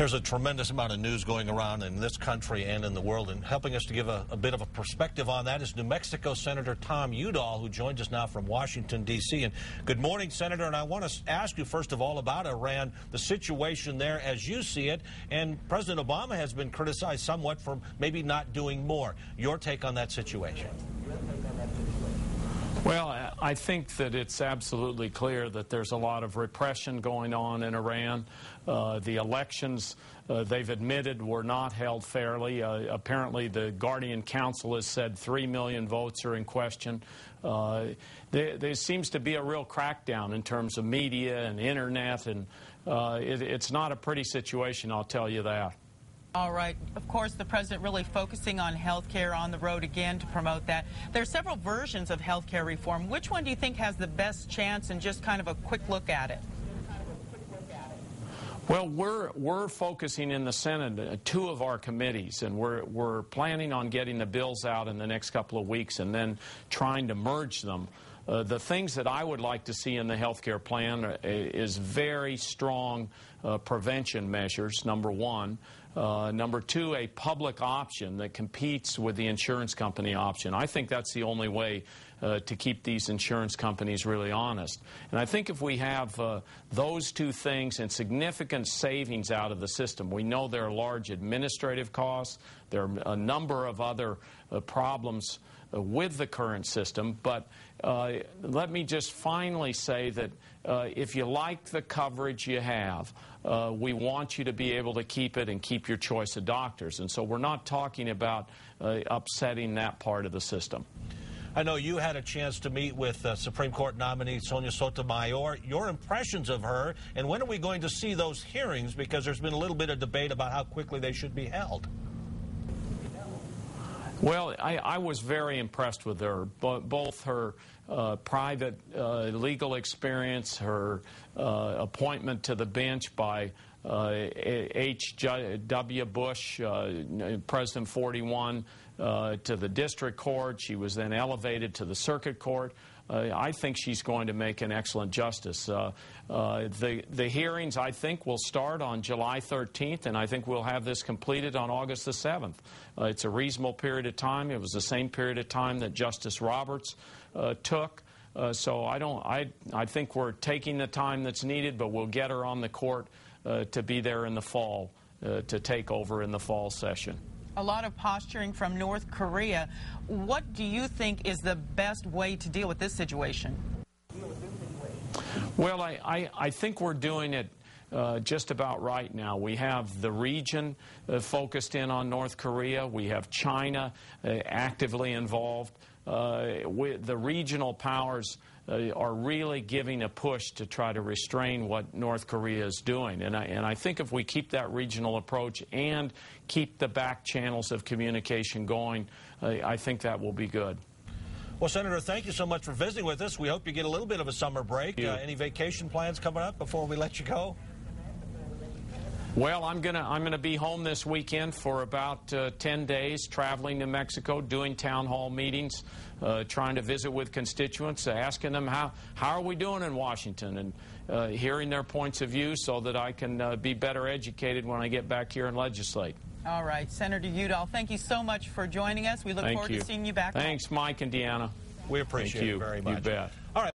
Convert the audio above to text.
There's a tremendous amount of news going around in this country and in the world, and helping us to give a bit of a perspective on that is New Mexico Senator Tom Udall, who joins us now from Washington, D.C. And good morning, Senator, and I want to ask you first of all about Iran, the situation there as you see it, and President Obama has been criticized somewhat for maybe not doing more. Your take on that situation? Well, I think that it's absolutely clear that there's a lot of repression going on in Iran. The elections, they've admitted, were not held fairly. Apparently, the Guardian Council has said 3 million votes are in question. There seems to be a real crackdown in terms of media and internet, and it's not a pretty situation, I'll tell you that. All right. Of course, the president really focusing on health care, on the road again to promote that. There are several versions of health care reform. Which one do you think has the best chance, and just kind of a quick look at it? Well, we're focusing in the Senate, 2 of our committees, and we're planning on getting the bills out in the next couple of weeks and then trying to merge them. The things that I would like to see in the health care plan is very strong prevention measures, number 1. Number 2, a public option that competes with the insurance company option. I think that's the only way to keep these insurance companies really honest. And I think if we have those 2 things and significant savings out of the system, we know there are large administrative costs, there are a number of other problems with the current system, but let me just finally say that if you like the coverage you have, we want you to be able to keep it and keep your choice of doctors. And so we're not talking about upsetting that part of the system. I know you had a chance to meet with Supreme Court nominee Sonia Sotomayor. Your impressions of her, and when are we going to see those hearings? Because there's been a little bit of debate about how quickly they should be held. Well, I was very impressed with her, both her private legal experience, her appointment to the bench by H.W. Bush, President 41, to the district court. She was then elevated to the circuit court. I think she's going to make an excellent justice. The hearings, I think, will start on July 13th, and I think we'll have this completed on August the 7th. It's a reasonable period of time. It was the same period of time that Justice Roberts took. So I think we're taking the time that's needed, but we'll get her on the court to be there in the fall, to take over in the fall session. A lot of posturing from North Korea. What do you think is the best way to deal with this situation? Well, I think we're doing it just about right now. We have the region focused in on North Korea. We have China actively involved. The regional powers are really giving a push to try to restrain what North Korea is doing. And I think if we keep that regional approach and keep the back channels of communication going, I think that will be good. Well, Senator, thank you so much for visiting with us. We hope you get a little bit of a summer break. Any vacation plans coming up before we let you go? Well, I'm gonna be home this weekend for about 10 days, traveling to Mexico, doing town hall meetings, trying to visit with constituents, asking them how are we doing in Washington, and hearing their points of view so that I can be better educated when I get back here and legislate. All right, Senator Udall, thank you so much for joining us. We look forward to seeing you back. Thanks, Mike and Deanna. We appreciate it very much. You bet. All right.